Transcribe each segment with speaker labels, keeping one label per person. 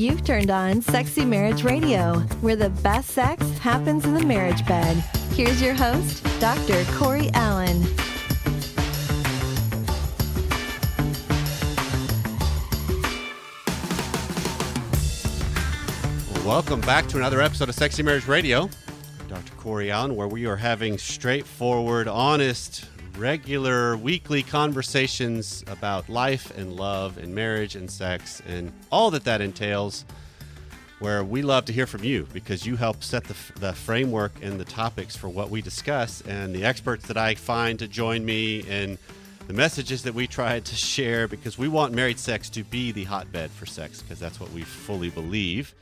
Speaker 1: You've turned on Sexy Marriage Radio, where the best sex happens in the marriage bed. Here's your host, Dr. Corey Allen.
Speaker 2: Welcome back to another episode of Sexy Marriage Radio. I'm Dr. Corey Allen, where we are having straightforward, honest, regular, weekly conversations about life and love and marriage and sex and all that entails, where we love to hear from you because you help set the framework and the topics for what we discuss, and the experts that I find to join me and the messages that we try to share, because we want married sex to be the hotbed for sex, because that's what we fully believe.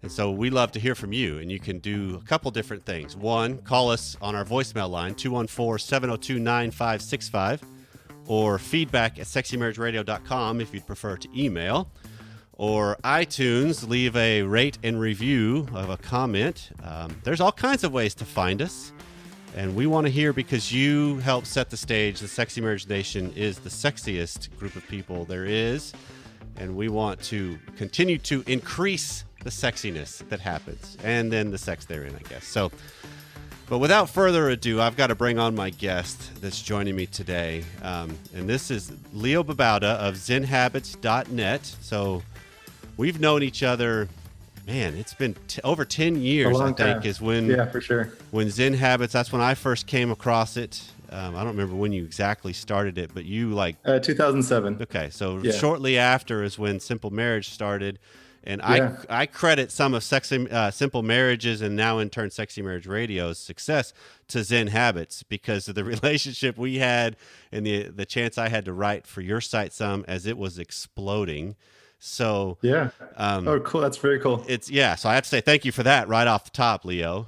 Speaker 2: And so we love to hear from you, and you can do a couple different things. One, call us on our voicemail line, 214-702-9565, or feedback at sexymarriageradio.com if you'd prefer to email, or iTunes, leave a rate and review of a comment. There's all kinds of ways to find us, and we want to hear, because you help set the stage. The Sexy Marriage Nation is the sexiest group of people there is, and we want to continue to increase the sexiness that happens, and then the sex therein, I guess. So, but without further ado, I've got to bring on my guest that's joining me today. And this is Leo Babauta of ZenHabits.net. So we've known each other, man, it's been over 10 years, I think,
Speaker 3: time.
Speaker 2: Is when,
Speaker 3: yeah, for sure.
Speaker 2: When Zen Habits, that's when I first came across it. I don't remember when you exactly started it, but you
Speaker 3: 2007.
Speaker 2: Okay, so shortly after is when Simple Marriage started. And I credit some of Simple Marriages, and now in turn Sexy Marriage Radio's success, to Zen Habits, because of the relationship we had and the chance I had to write for your site some as it was exploding. So
Speaker 3: oh, cool. That's very cool.
Speaker 2: So I have to say thank you for that right off the top, Leo.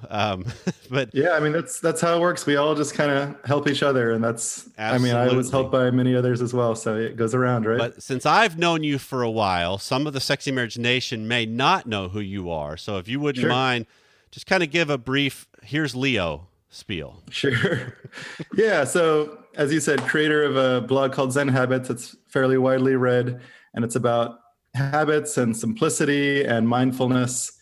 Speaker 2: But
Speaker 3: yeah, I mean, that's how it works. We all just kind of help each other, and that's,
Speaker 2: absolutely.
Speaker 3: I mean, I was helped by many others as well, so it goes around, right?
Speaker 2: But since I've known you for a while, some of the Sexy Marriage Nation may not know who you are. So if you wouldn't mind, just kind of give a brief, here's Leo spiel.
Speaker 3: Sure. Yeah. So as you said, creator of a blog called Zen Habits. It's fairly widely read, and it's about habits and simplicity and mindfulness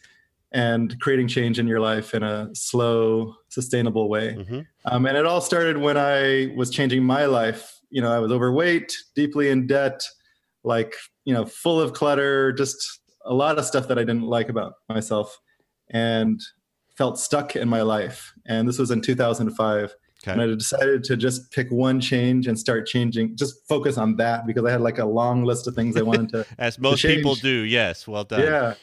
Speaker 3: and creating change in your life in a slow, sustainable way.
Speaker 2: Mm-hmm.
Speaker 3: And it all started when I was changing my life. You know, I was overweight, deeply in debt, full of clutter, just a lot of stuff that I didn't like about myself, and felt stuck in my life. And this was in 2005. Okay. And I decided to just pick one change and start changing, just focus on that, because I had a long list of things I wanted to
Speaker 2: as most people do. Yes. Well done.
Speaker 3: Yeah.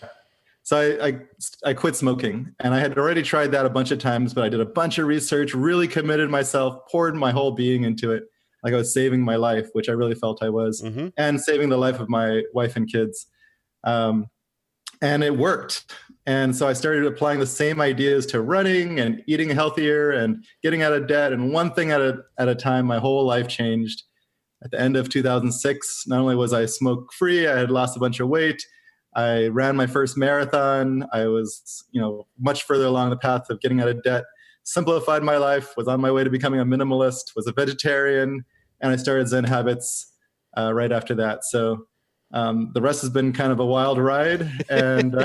Speaker 3: So I quit smoking, and I had already tried that a bunch of times, but I did a bunch of research, really committed myself, poured my whole being into it. Like I was saving my life, which I really felt I was, and saving the life of my wife and kids. And it worked. And so I started applying the same ideas to running and eating healthier and getting out of debt. And one thing at a time, my whole life changed. At the end of 2006, not only was I smoke free, I had lost a bunch of weight. I ran my first marathon. I was, much further along the path of getting out of debt, simplified my life, was on my way to becoming a minimalist, was a vegetarian, and I started Zen Habits right after that. So the rest has been kind of a wild ride, and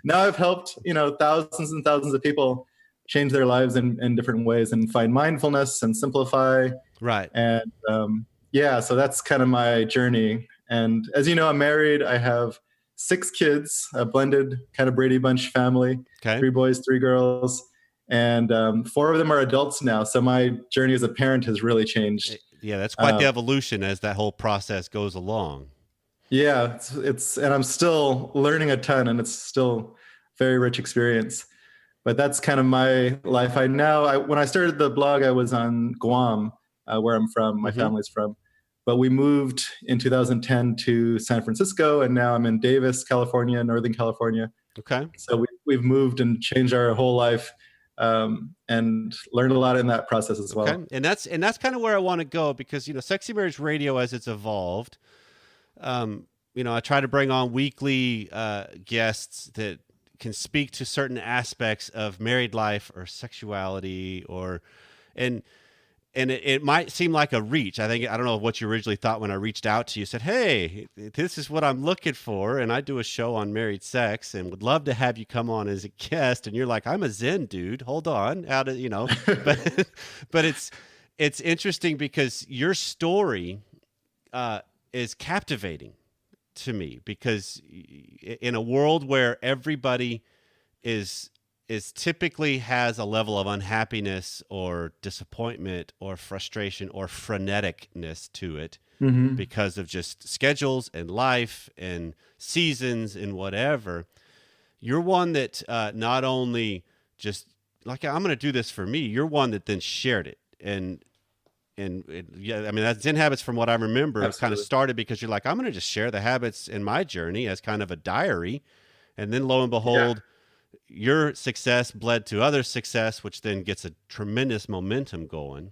Speaker 3: now I've helped thousands and thousands of people change their lives in different ways and find mindfulness and simplify.
Speaker 2: Right.
Speaker 3: And so that's kind of my journey. And as you know, I'm married. I have 6 kids, a blended kind of Brady Bunch family. Okay. 3 boys, 3 girls, and 4 of them are adults now. So my journey as a parent has really changed.
Speaker 2: Yeah, that's quite the evolution as that whole process goes along.
Speaker 3: Yeah, it's and I'm still learning a ton, and it's still very rich experience. But that's kind of my life. When I started the blog, I was on Guam, where I'm from, my family's from. But we moved in 2010 to San Francisco, and now I'm in Davis, California, Northern California.
Speaker 2: Okay.
Speaker 3: So we've moved and changed our whole life, and learned a lot in that process as well.
Speaker 2: Okay. And that's kind of where I want to go, because Sexy Marriage Radio, as it's evolved, I try to bring on weekly guests that can speak to certain aspects of married life or sexuality, and and it might seem like a reach. I don't know what you originally thought when I reached out to you, said, "Hey, this is what I'm looking for. And I do a show on married sex and would love to have you come on as a guest." And you're like, "I'm a Zen dude. Hold on. How do you know?" But, but it's interesting because your story is captivating to me, because in a world where everybody is typically has a level of unhappiness or disappointment or frustration or freneticness to it, because of just schedules and life and seasons and whatever, you're one that not only just like, I'm going to do this for me, you're one that then shared it. And yeah, I mean, that Zen Habits, from what I remember, kind of started because you're like, I'm going to just share the habits in my journey as kind of a diary. And then lo and behold, your success bled to other success, which then gets a tremendous momentum going.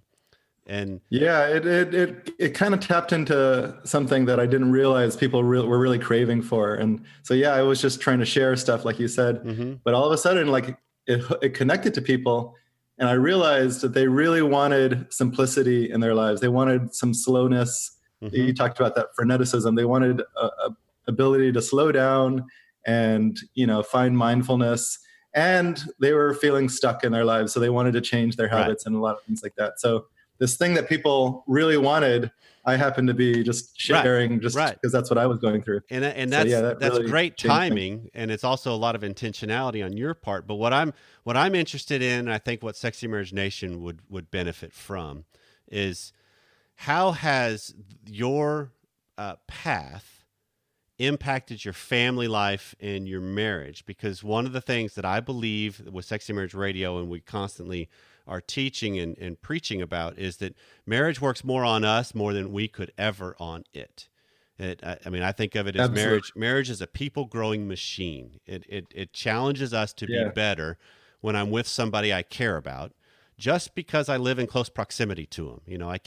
Speaker 2: And
Speaker 3: yeah, it kind of tapped into something that I didn't realize people were really craving for. And so, yeah, I was just trying to share stuff, like you said, but all of a sudden, like it connected to people. And I realized that they really wanted simplicity in their lives. They wanted some slowness. You talked about that freneticism. They wanted a ability to slow down and, find mindfulness. And they were feeling stuck in their lives. So they wanted to change their habits and a lot of things like that. So this thing that people really wanted, I happened to be just sharing because that's what I was going through.
Speaker 2: And
Speaker 3: so,
Speaker 2: that's
Speaker 3: really
Speaker 2: great timing. And it's also a lot of intentionality on your part. But what I'm interested in, and I think what Sexy Marriage Nation would benefit from, is how has your path impacted your family life and your marriage? Because one of the things that I believe with Sexy Marriage Radio, and we constantly are teaching and preaching about, is that marriage works more on us more than we could ever on it. I think of it as marriage is a people growing machine. It challenges us to be better when I'm with somebody I care about, just because I live in close proximity to them. I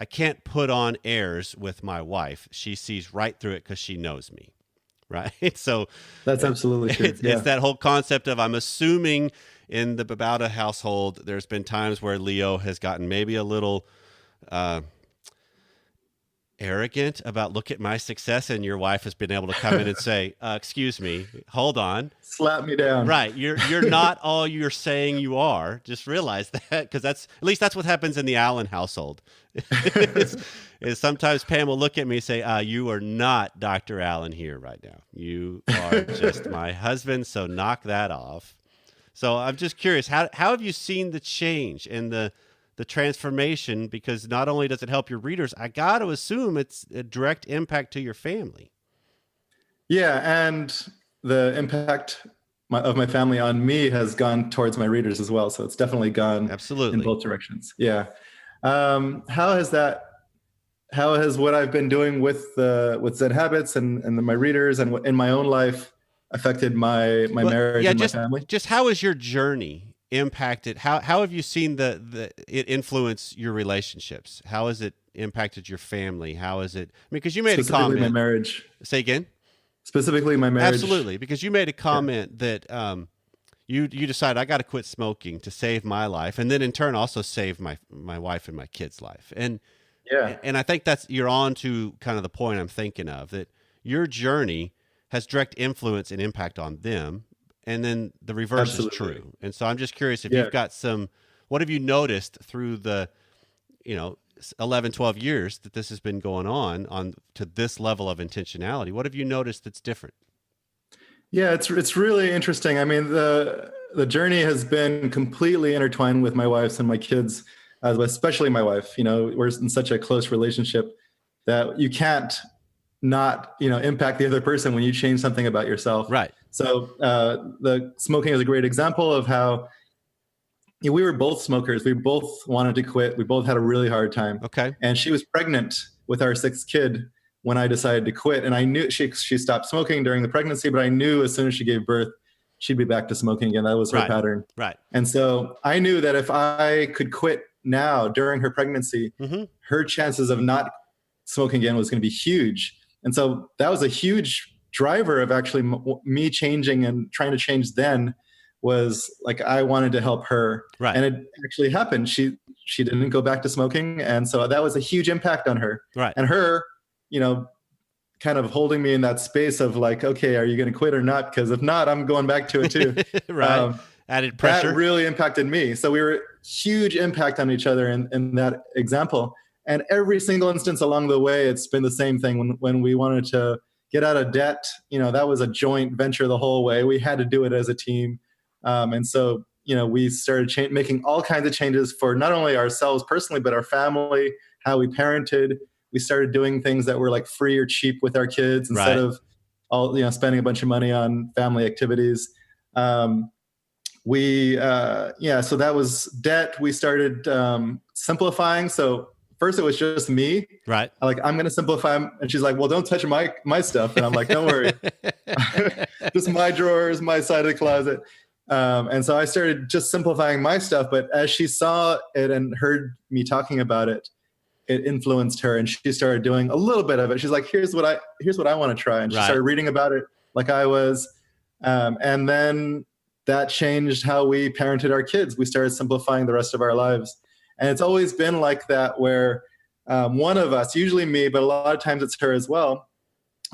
Speaker 2: can't put on airs with my wife. She sees right through it because she knows me. Right. So
Speaker 3: that's absolutely true.
Speaker 2: It's that whole concept of, I'm assuming in the Babauta household, there's been times where Leo has gotten maybe a little arrogant about, look at my success, and your wife has been able to come in and say, excuse me, hold on.
Speaker 3: Slap me down.
Speaker 2: Right. You're not all you're saying you are. Just realize that, because at least that's what happens in the Allen household. is sometimes Pam will look at me and say, you are not Dr. Allen here right now. You are just my husband, so knock that off. So I'm just curious, how have you seen the change and the transformation? Because not only does it help your readers, I got to assume it's a direct impact to your family. Yeah,
Speaker 3: and the impact of my family on me has gone towards my readers as well. So it's definitely gone in both directions. Yeah. How has what I've been doing with Zen Habits and my readers and in my own life affected my marriage and my family?
Speaker 2: Just how has your journey impacted? How have you seen it influence your relationships? How has it impacted your family? How is it? Because you made a comment.
Speaker 3: Specifically my marriage.
Speaker 2: Say again.
Speaker 3: Specifically my marriage.
Speaker 2: Absolutely, because you made a comment that you decided, I got to quit smoking to save my life, and then in turn also save my wife and my kids' life. And I think you're on to kind of the point I'm thinking of, that your journey has direct influence and impact on them, and then the reverse is true. And so I'm just curious if you've got what have you noticed through the 11, 12 years that this has been going on to this level of intentionality? What have you noticed that's different?
Speaker 3: Yeah, it's really interesting. I mean, the journey has been completely intertwined with my wife's and my kids, especially my wife. We're in such a close relationship that you can't not impact the other person when you change something about yourself.
Speaker 2: Right.
Speaker 3: So the smoking is a great example of how we were both smokers. We both wanted to quit. We both had a really hard time.
Speaker 2: Okay.
Speaker 3: And she was pregnant with our sixth kid when I decided to quit. And I knew she stopped smoking during the pregnancy, but I knew as soon as she gave birth, she'd be back to smoking again. That was her pattern.
Speaker 2: Right.
Speaker 3: And so I knew that if I could quit now during her pregnancy, her chances of not smoking again was going to be huge. And so that was a huge driver of actually me changing and trying to change then. was like I wanted to help her,
Speaker 2: Right.
Speaker 3: and it actually happened. She didn't go back to smoking, and so that was a huge impact on her.
Speaker 2: Right.
Speaker 3: And her, kind of holding me in that space of like, okay, are you going to quit or not? Because if not, I'm going back to it too.
Speaker 2: Right. Added pressure.
Speaker 3: That really impacted me. So we were huge impact on each other in that example. And every single instance along the way, it's been the same thing. When we wanted to get out of debt, that was a joint venture the whole way. We had to do it as a team. And so, we started making all kinds of changes for not only ourselves personally, but our family, how we parented. We started doing things that were like free or cheap with our kids instead of all, spending a bunch of money on family activities. So that was debt. We started simplifying. So first it was just me.
Speaker 2: Right.
Speaker 3: Like, I'm going to simplify. And she's like, well, don't touch my stuff. And I'm like, don't worry. Just my drawers, my side of the closet. And so I started just simplifying my stuff. But as she saw it and heard me talking about it, it influenced her, and she started doing a little bit of it. She's like, here's what I want to try. And she started reading about it like I was. And then that changed how we parented our kids. We started simplifying the rest of our lives. And it's always been like that where one of us, usually me, but a lot of times it's her as well,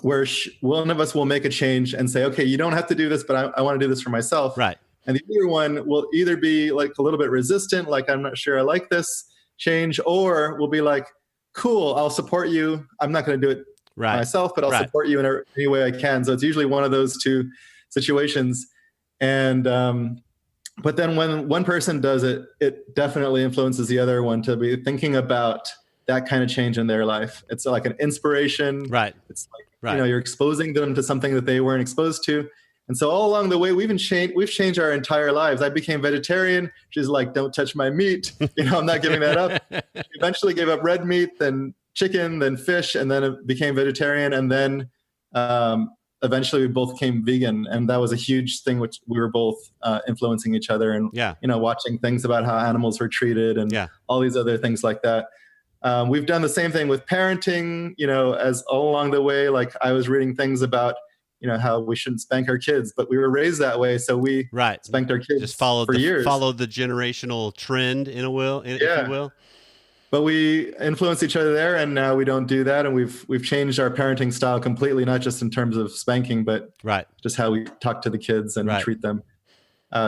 Speaker 3: where one of us will make a change and say, okay, you don't have to do this, but I want to do this for myself.
Speaker 2: Right.
Speaker 3: And the other one will either be like a little bit resistant, like I'm not sure I like this change, or we'll be like, cool, I'll support you. I'm not going to do it myself, but I'll support you in any way I can. So it's usually one of those two situations. And but then when one person does it, it definitely influences the other one to be thinking about that kind of change in their life. It's like an inspiration.
Speaker 2: Right.
Speaker 3: It's like, you're exposing them to something that they weren't exposed to. And so all along the way, we've changed our entire lives. I became vegetarian. She's like, don't touch my meat. I'm not giving that up. She eventually gave up red meat, then chicken, then fish, and then it became vegetarian. And then eventually we both became vegan. And that was a huge thing, which we were both influencing each other and, watching things about how animals were treated and all these other things like that. We've done the same thing with parenting, as all along the way, like I was reading things about, how we shouldn't spank our kids, but we were raised that way. So we spanked our kids
Speaker 2: just
Speaker 3: for years.
Speaker 2: Followed the generational trend if you will.
Speaker 3: But we influenced each other there, and now we don't do that. And we've changed our parenting style completely, not just in terms of spanking, but just how we talk to the kids and treat them.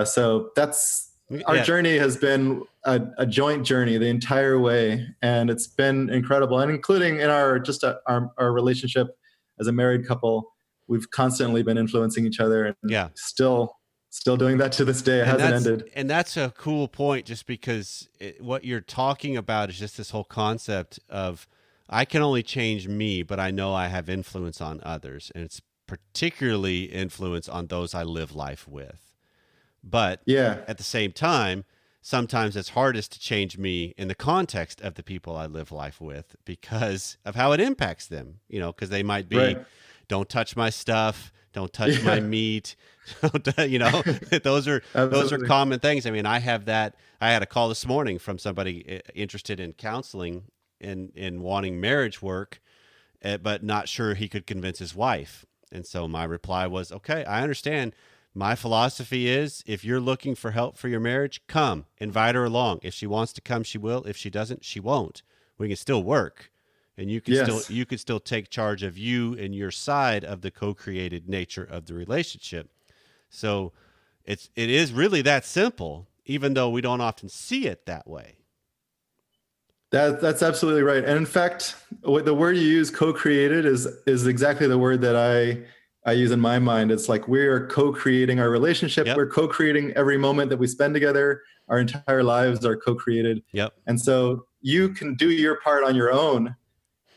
Speaker 3: So that's our journey has been a joint journey the entire way. And it's been incredible. And including in our relationship as a married couple, we've constantly been influencing each other, and still doing that to this day. It hasn't ended.
Speaker 2: And that's a cool point, just because what you're talking about is just this whole concept of I can only change me, but I know I have influence on others, and it's particularly influence on those I live life with. But at the same time, sometimes it's hardest to change me in the context of the people I live life with because of how it impacts them, because they might be, don't touch my stuff, don't touch my meat. Those are common things. I mean, I have that. I had a call this morning from somebody interested in counseling in wanting marriage work, but not sure he could convince his wife. And so my reply was, okay, I understand. My philosophy is if you're looking for help for your marriage, come, invite her along. If she wants to come, she will. If she doesn't, she won't. We can still work. And you can still take charge of you and your side of the co-created nature of the relationship. So it is really that simple, even though we don't often see it that way.
Speaker 3: That's absolutely right. And in fact, the word you use, co-created, is exactly the word that I use in my mind. It's like we are co-creating our relationship. Yep. We're co-creating every moment that we spend together. Our entire lives are co-created.
Speaker 2: Yep.
Speaker 3: And so you can do your part on your own.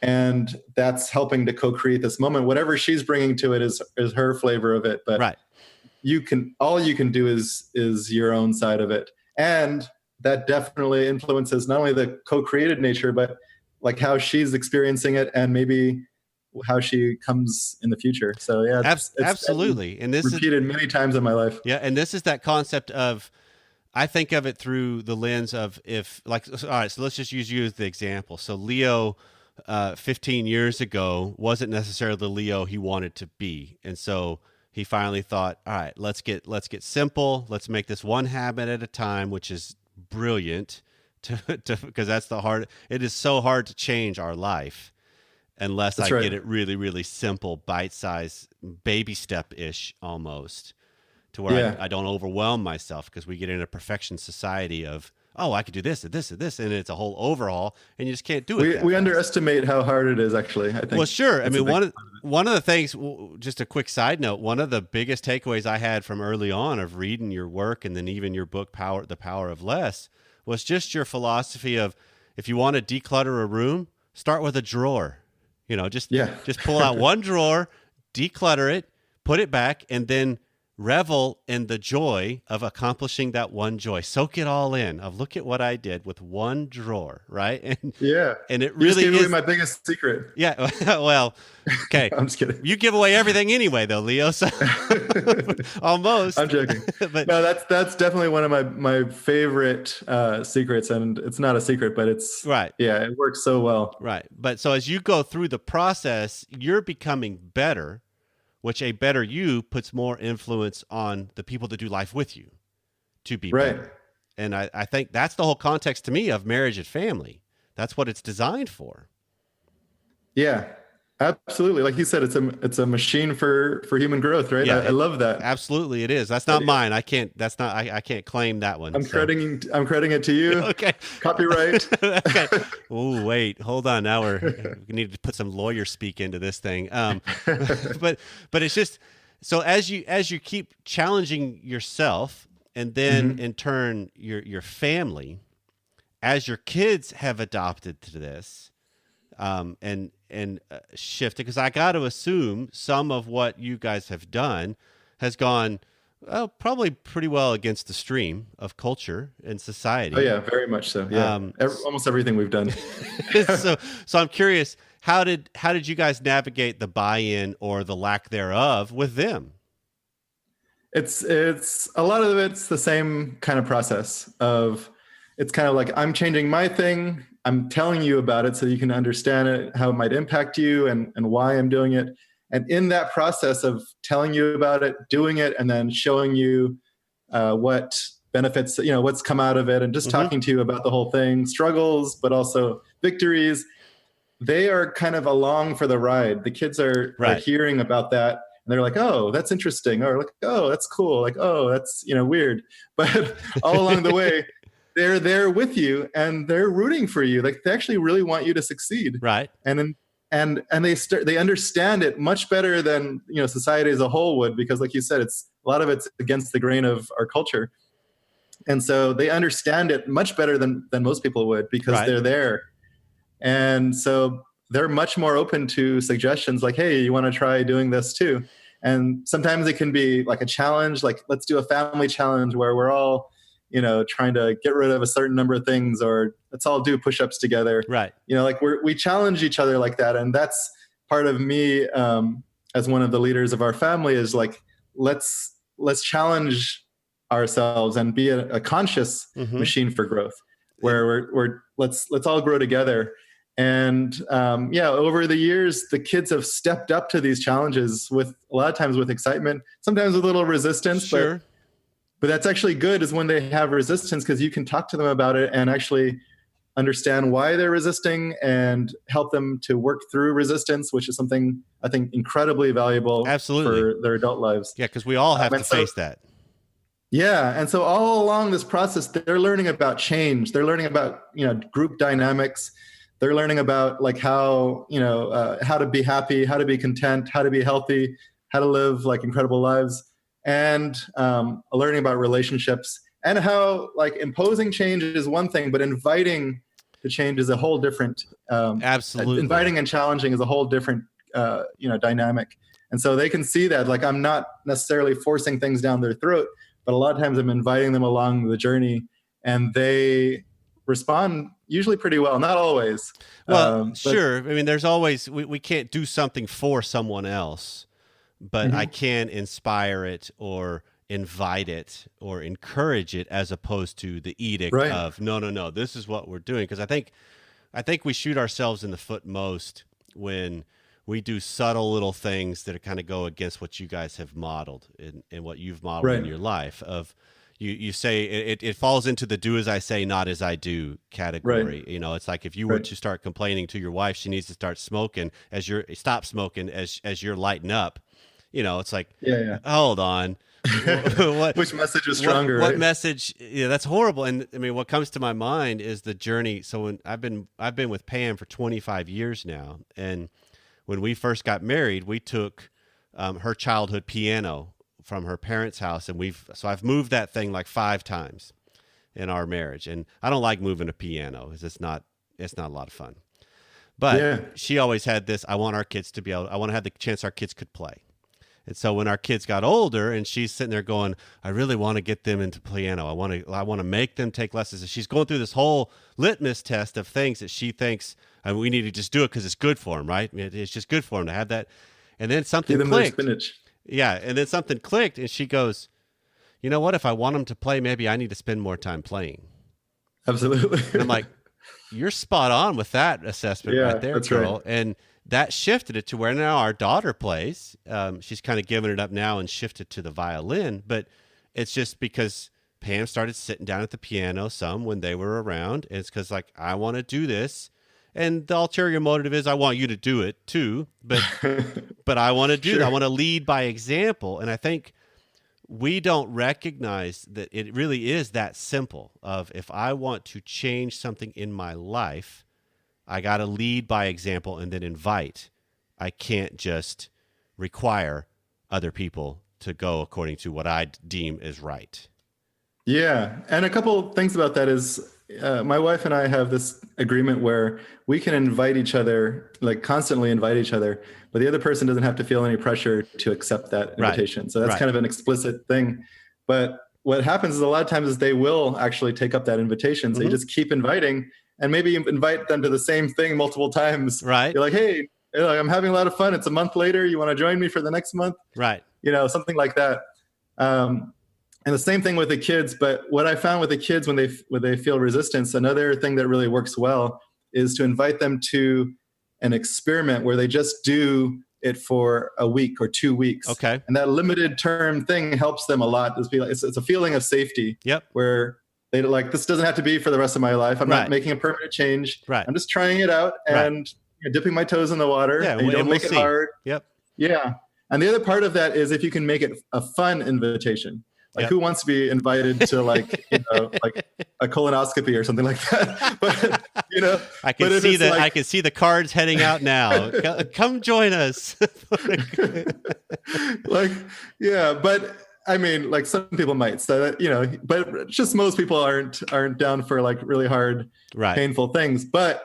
Speaker 3: And that's helping to co-create this moment. Whatever she's bringing to it is her flavor of it. But all you can do is your own side of it. And that definitely influences not only the co-created nature, but like how she's experiencing it and maybe how she comes in the future. So it's
Speaker 2: absolutely. And this is
Speaker 3: repeated many times in my life.
Speaker 2: Yeah. And this is that concept of, I think of it through the lens of all right, so let's just use you as the example. So Leo, 15 years ago wasn't necessarily the Leo he wanted to be. And so he finally thought, all right, let's get simple. Let's make this one habit at a time, which is brilliant because it is so hard to change our life unless
Speaker 3: That's
Speaker 2: I
Speaker 3: right.
Speaker 2: get it really, really simple, bite-sized, baby step-ish almost, to where I don't overwhelm myself, because we get in a perfection society of, oh, I could do this and this and this, and it's a whole overhaul, and you just can't do it.
Speaker 3: We underestimate how hard it is, actually, I think.
Speaker 2: Well, sure. I mean, one of the things, just a quick side note, one of the biggest takeaways I had from early on of reading your work, and then even your book, The Power of Less, was just your philosophy of, if you want to declutter a room, start with a drawer. Just pull out one drawer, declutter it, put it back, and then revel in the joy of accomplishing that one joy. Soak it all in of, look at what I did with one drawer, right? And it really
Speaker 3: is my biggest secret.
Speaker 2: Yeah. Well, okay.
Speaker 3: I'm just kidding.
Speaker 2: You give away everything anyway, though, Leo. So almost.
Speaker 3: I'm joking. But no, that's definitely one of my favorite secrets, and it's not a secret, but it's
Speaker 2: right.
Speaker 3: Yeah, it works so well.
Speaker 2: Right. But so as you go through the process, you're becoming better, which a better you puts more influence on the people that do life with you to be better. And I think that's the whole context to me of marriage and family. That's what it's designed for.
Speaker 3: Yeah, absolutely. Like you said, it's a machine for human growth, right?
Speaker 2: Yeah,
Speaker 3: I love that.
Speaker 2: Absolutely, it is. That's not mine. I can't claim that one.
Speaker 3: I'm crediting it to you.
Speaker 2: Okay.
Speaker 3: Copyright.
Speaker 2: Okay. Oh, wait, hold on. Now we need to put some lawyer speak into this thing. But it's just, so as you keep challenging yourself, and then in turn your family, as your kids have adopted to this, and shifted, because I got to assume some of what you guys have done has gone, well, probably pretty well against the stream of culture and society.
Speaker 3: Oh yeah, very much so. Yeah, almost everything we've done.
Speaker 2: so I'm curious, how did you guys navigate the buy-in or the lack thereof with them?
Speaker 3: It's a lot of it's the same kind of process of, it's kind of like, I'm changing my thing, I'm telling you about it so you can understand it, how it might impact you, and why I'm doing it. And in that process of telling you about it, doing it, and then showing you what benefits, what's come out of it, and just talking to you about the whole thing, struggles, but also victories, they are kind of along for the ride. The kids are hearing about that, and they're like, oh, that's interesting, or like, oh, that's cool, like, oh, that's weird. But all along the way, they're there with you, and they're rooting for you. Like, they actually really want you to succeed. Right. And they understand it much better than society as a whole would, because like you said, a lot of it's against the grain of our culture. And so they understand it much better than most people would, because they're there. And so they're much more open to suggestions like, hey, you want to try doing this too? And sometimes it can be like a challenge, like, let's do a family challenge where we're all trying to get rid of a certain number of things, or let's all do push-ups together. Right. Like we challenge each other like that. And that's part of me as one of the leaders of our family, is like, let's challenge ourselves and be a conscious machine for growth, where let's all grow together. And over the years, the kids have stepped up to these challenges with a lot of times with excitement, sometimes with a little resistance. Sure. But that's actually good, is when they have resistance, because you can talk to them about it and actually understand why they're resisting and help them to work through resistance, which is something I think incredibly valuable for their adult lives.
Speaker 2: Yeah, because we all have to face that.
Speaker 3: Yeah. And so all along this process, they're learning about change. They're learning about, group dynamics. They're learning about like how to be happy, how to be content, how to be healthy, how to live like incredible lives. And learning about relationships, and how like imposing change is one thing, but inviting the change is a whole different. Absolutely, inviting and challenging is a whole different dynamic. And so they can see that, like, I'm not necessarily forcing things down their throat, but a lot of times I'm inviting them along the journey, and they respond usually pretty well. Not always.
Speaker 2: Well, sure. I mean, there's always we can't do something for someone else, but I can inspire it or invite it or encourage it, as opposed to the edict of no, this is what we're doing. Because I think we shoot ourselves in the foot most when we do subtle little things that kind of go against what you guys have modeled and what you've modeled in your life. Of you say it falls into the do as I say, not as I do category.
Speaker 3: Right.
Speaker 2: It's like if you were to start complaining to your wife, she needs to start smoking stop smoking as you're lighting up. It's like, hold on.
Speaker 3: Which message is stronger?
Speaker 2: What message? Yeah, that's horrible. And I mean, what comes to my mind is the journey. So when I've been with Pam for 25 years now, and when we first got married, we took her childhood piano from her parents' house, and I've moved that thing like 5 times in our marriage. And I don't like moving a piano because it's not a lot of fun. But she always had this. I want to have the chance our kids could play. And so when our kids got older and she's sitting there going, I really want to get them into piano. I want to make them take lessons. And she's going through this whole litmus test of things that she thinks we need to just do it because it's good for them, right? It's just good for them to have that. And then something clicked. Yeah. And then something clicked and she goes, you know what? If I want them to play, maybe I need to spend more time playing.
Speaker 3: Absolutely.
Speaker 2: And I'm like, you're spot on with that assessment right there, girl. Right. And that shifted it to where now our daughter plays. She's kind of given it up now and shifted to the violin, but it's just because Pam started sitting down at the piano some when they were around. And it's because like, I want to do this. And the ulterior motive is I want you to do it too, but I want to do that. I want to lead by example. And I think we don't recognize that it really is that simple of if I want to change something in my life, I got to lead by example and then invite. I can't just require other people to go according to what I deem is right.
Speaker 3: Yeah. And a couple things about that is my wife and I have this agreement where we can invite each other, like constantly invite each other, but the other person doesn't have to feel any pressure to accept that invitation. Right. So that's kind of an explicit thing. But what happens is a lot of times is they will actually take up that invitation. So you just keep inviting. And maybe you invite them to the same thing multiple times.
Speaker 2: Right.
Speaker 3: You're like, hey, I'm having a lot of fun. It's a month later. You want to join me for the next month?
Speaker 2: Right.
Speaker 3: Something like that. And the same thing with the kids. But what I found with the kids when they feel resistance, another thing that really works well is to invite them to an experiment where they just do it for a week or 2 weeks.
Speaker 2: Okay.
Speaker 3: And that limited term thing helps them a lot. It's a feeling of safety.
Speaker 2: Yep.
Speaker 3: Where they like, this doesn't have to be for the rest of my life. I'm not making a permanent change.
Speaker 2: Right.
Speaker 3: I'm just trying it out and dipping my toes in the water.
Speaker 2: Yeah,
Speaker 3: and you don't make it hard.
Speaker 2: Yep.
Speaker 3: Yeah. And the other part of that is if you can make it a fun invitation. Like who wants to be invited to like a colonoscopy or something like that? But
Speaker 2: I can see the cards heading out now. Come join us.
Speaker 3: But I mean, like some people might say that, but just most people aren't down for like really hard, painful things. But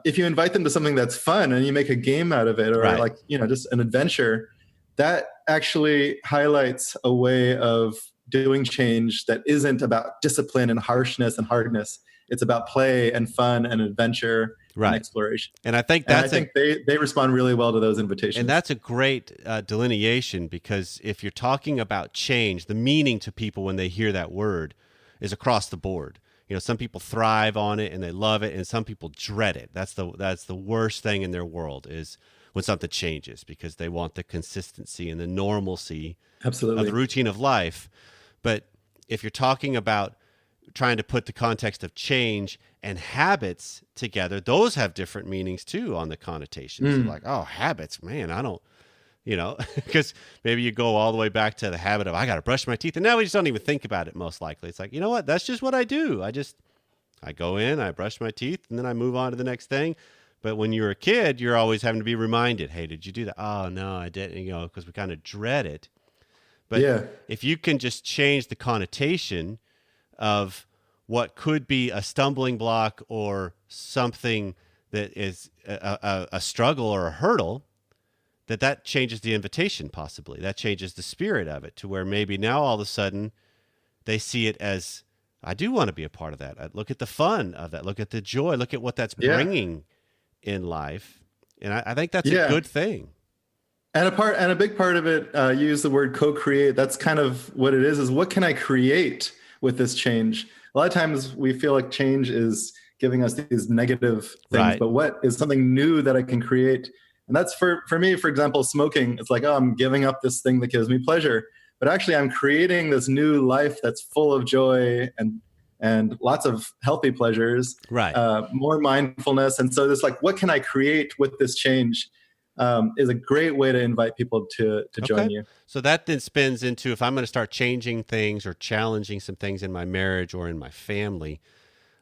Speaker 3: if you invite them to something that's fun and you make a game out of it, or just an adventure, that actually highlights a way of doing change that isn't about discipline and harshness and hardness. It's about play and fun and adventure and exploration.
Speaker 2: And I think
Speaker 3: they respond really well to those invitations.
Speaker 2: And that's a great delineation, because if you're talking about change, the meaning to people when they hear that word is across the board. Some people thrive on it and they love it, and some people dread it. That's the worst thing in their world is when something changes, because they want the consistency and the normalcy of the routine of life. But if you're talking about trying to put the context of change and habits together, those have different meanings too on the connotations. Like, oh, habits, man, I don't, because maybe you go all the way back to the habit of, I got to brush my teeth. And now we just don't even think about it most likely. It's like, you know what? That's just what I do. I go in, I brush my teeth, and then I move on to the next thing. But when you're a kid, you're always having to be reminded, hey, did you do that? Oh, no, I didn't, because we kind of dread it. But if you can just change the connotation of what could be a stumbling block or something that is a struggle or a hurdle, that changes the invitation possibly. That changes the spirit of it to where maybe now all of a sudden they see it as, I do want to be a part of that. I look at the fun of that. Look at the joy. Look at what that's bringing in life. And I think that's a good thing.
Speaker 3: And a big part of it, you use the word co-create. That's kind of what it is what can I create with this change? A lot of times we feel like change is giving us these negative things, but what is something new that I can create And that's for me, for example, smoking. It's like, oh, I'm giving up this thing that gives me pleasure. But actually, I'm creating this new life that's full of joy and lots of healthy pleasures,
Speaker 2: Right.
Speaker 3: More mindfulness. And so this like, what can I create with this change is a great way to invite people to join you.
Speaker 2: So that then spins into, if I'm going to start changing things or challenging some things in my marriage or in my family,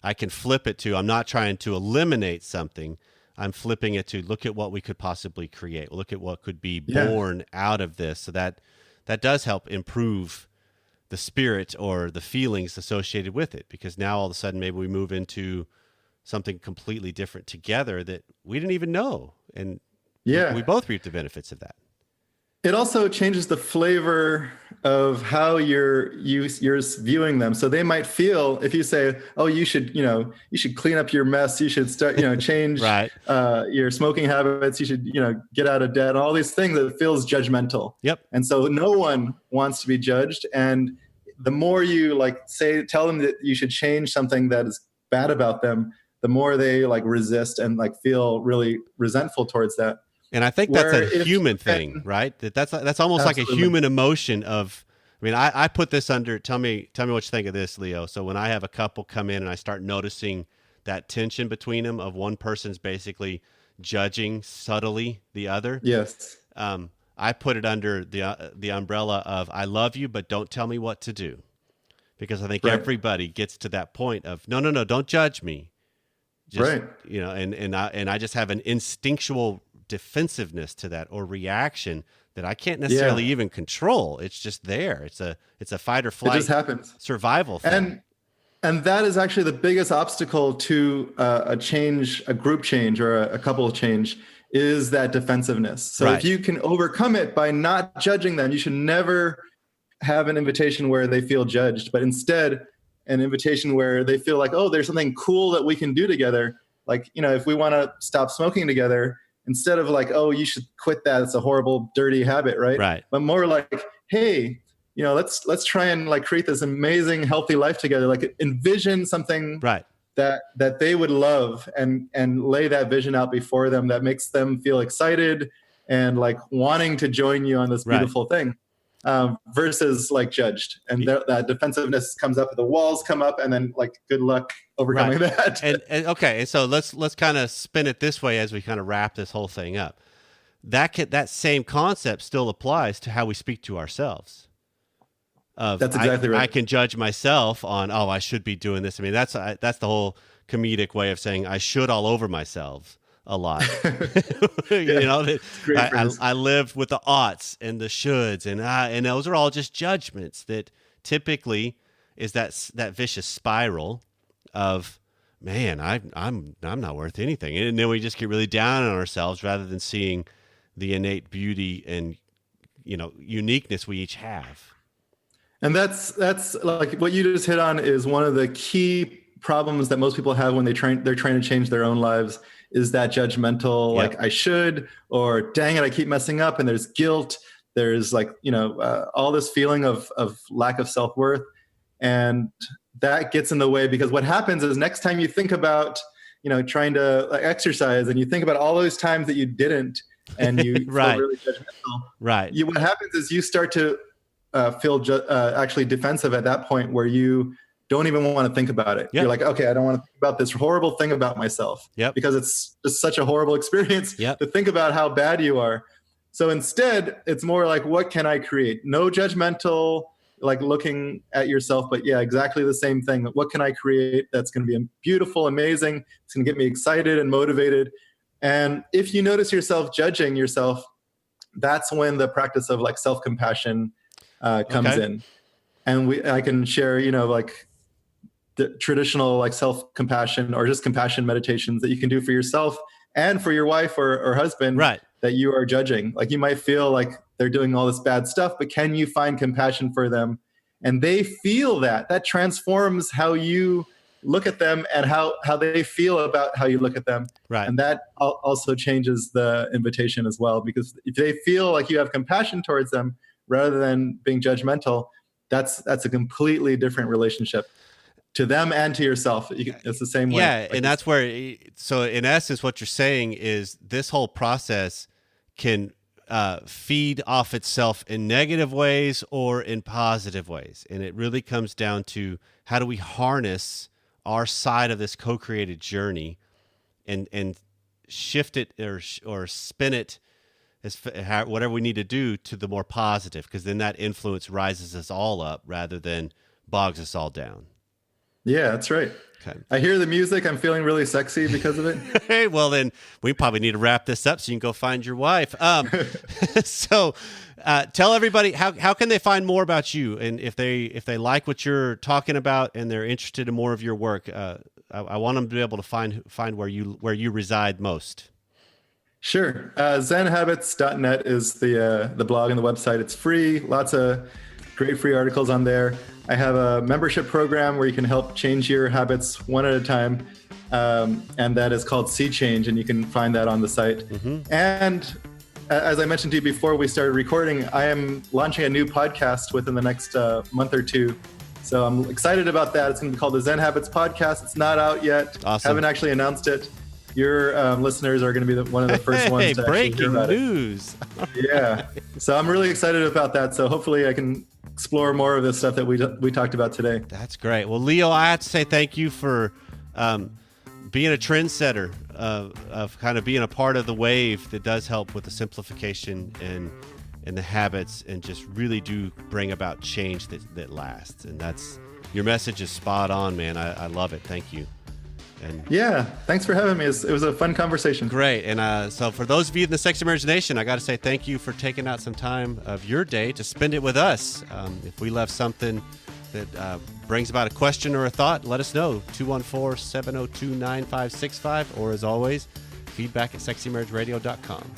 Speaker 2: I can flip it to, I'm not trying to eliminate something. I'm flipping it to look at what we could possibly create. Look at what could be born out of this. So that does help improve the spirit or the feelings associated with it, because now all of a sudden maybe we move into something completely different together that we didn't even know. And we both reap the benefits of that.
Speaker 3: It also changes the flavor of how you're viewing them. So they might feel, if you say, "Oh, you should clean up your mess. You should start, change
Speaker 2: right.
Speaker 3: Your smoking habits. You should, get out of debt." All these things that feels judgmental.
Speaker 2: Yep.
Speaker 3: And so no one wants to be judged. And the more you tell them that you should change something that is bad about them, the more they resist and feel really resentful towards that.
Speaker 2: And I think that's a human thing, right? That's almost like a human emotion of, I mean, I put this under, tell me what you think of this, Leo. So when I have a couple come in and I start noticing that tension between them of one person's basically judging subtly the other.
Speaker 3: Yes.
Speaker 2: I put it under the umbrella of, I love you, but don't tell me what to do. Because I think everybody gets to that point of, no, don't judge me. Just, and I just have an instinctual defensiveness to that or reaction that I can't necessarily even control. It's just there. It's a fight or flight.
Speaker 3: It just happens.
Speaker 2: Survival thing.
Speaker 3: And that is actually the biggest obstacle to a group change or a couple change is that defensiveness. So if you can overcome it by not judging them, you should never have an invitation where they feel judged, but instead an invitation where they feel like, oh, there's something cool that we can do together. Like, if we want to stop smoking together, instead of oh, you should quit that, it's a horrible, dirty habit, right?
Speaker 2: Right.
Speaker 3: But more like, hey, let's try and create this amazing, healthy life together. Envision something that they would love and lay that vision out before them that makes them feel excited and wanting to join you on this beautiful thing. Versus judged, and that defensiveness comes up, the walls come up, and then good luck overcoming that.
Speaker 2: and okay, and so let's kind of spin it this way as we kind of wrap this whole thing up. That same concept still applies to how we speak to ourselves.
Speaker 3: That's exactly right.
Speaker 2: I can judge myself on, oh, I should be doing this. I mean, that's the whole comedic way of saying I should all over myself a lot. I lived with the oughts and the shoulds, and those are all just judgments that typically is that vicious spiral of, man, I'm not worth anything, and then we just get really down on ourselves rather than seeing the innate beauty and uniqueness we each have. And
Speaker 3: that's what you just hit on is one of the key problems that most people have when they're trying to change their own lives. Is that judgmental, I should, or dang it, I keep messing up, and there's guilt. There's all this feeling of lack of self-worth. And that gets in the way, because what happens is next time you think about, trying to exercise, and you think about all those times that you didn't, and you feel really judgmental. What happens is you start to feel actually defensive at that point, where you don't even want to think about it. You're like, okay, I don't want to think about this horrible thing about myself because it's just such a horrible experience to think about how bad you are. So instead, it's more like, what can I create? No judgmental, looking at yourself, but exactly the same thing. What can I create that's going to be beautiful, amazing? It's going to get me excited and motivated. And if you notice yourself judging yourself, that's when the practice of self-compassion comes in. And I can share, the traditional self-compassion or just compassion meditations that you can do for yourself and for your wife or husband that you are judging. You might feel like they're doing all this bad stuff, but can you find compassion for them? And they feel that transforms how you look at them and how they feel about how you look at them. And that also changes the invitation as well, because if they feel like you have compassion towards them rather than being judgmental, that's a completely different relationship to them and to yourself. It's the same way.
Speaker 2: Yeah, and that's where, so in essence, what you're saying is this whole process can feed off itself in negative ways or in positive ways. And it really comes down to how do we harness our side of this co-created journey and shift it or spin it whatever we need to do to the more positive, because then that influence rises us all up rather than bogs us all down.
Speaker 3: Yeah, that's right.
Speaker 2: Okay.
Speaker 3: I hear the music. I'm feeling really sexy because of it.
Speaker 2: Hey, well, then we probably need to wrap this up so you can go find your wife. So tell everybody, how can they find more about you? And if they like what you're talking about and they're interested in more of your work, I want them to be able to find where you reside most.
Speaker 3: Sure. Zenhabits.net is the blog and the website. It's free. Lots of great free articles on there. I have a membership program where you can help change your habits one at a time. And that is called Sea Change, and you can find that on the site. Mm-hmm. And as I mentioned to you before we started recording, I am launching a new podcast within the next month or two. So I'm excited about that. It's going to be called the Zen Habits Podcast. It's not out yet.
Speaker 2: Awesome.
Speaker 3: Haven't actually announced it. Your listeners are going to be one of the first ones to actually hear about
Speaker 2: news.
Speaker 3: It. Yeah. So I'm really excited about that. So hopefully I can explore more of this stuff that we talked about today.
Speaker 2: That's great. Well, Leo, I have to say thank you for being a trendsetter of kind of being a part of the wave that does help with the simplification and the habits, and just really do bring about change that lasts. And that's, your message is spot on, man. I love it. Thank you. And
Speaker 3: yeah, thanks for having me. It was a fun conversation.
Speaker 2: Great. And so for those of you in the Sexy Marriage Nation, I got to say thank you for taking out some time of your day to spend it with us. If we left something that brings about a question or a thought, let us know. 214-702-9565. Or as always, feedback@sexymarriageradio.com.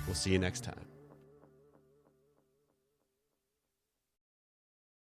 Speaker 2: We'll see you next time.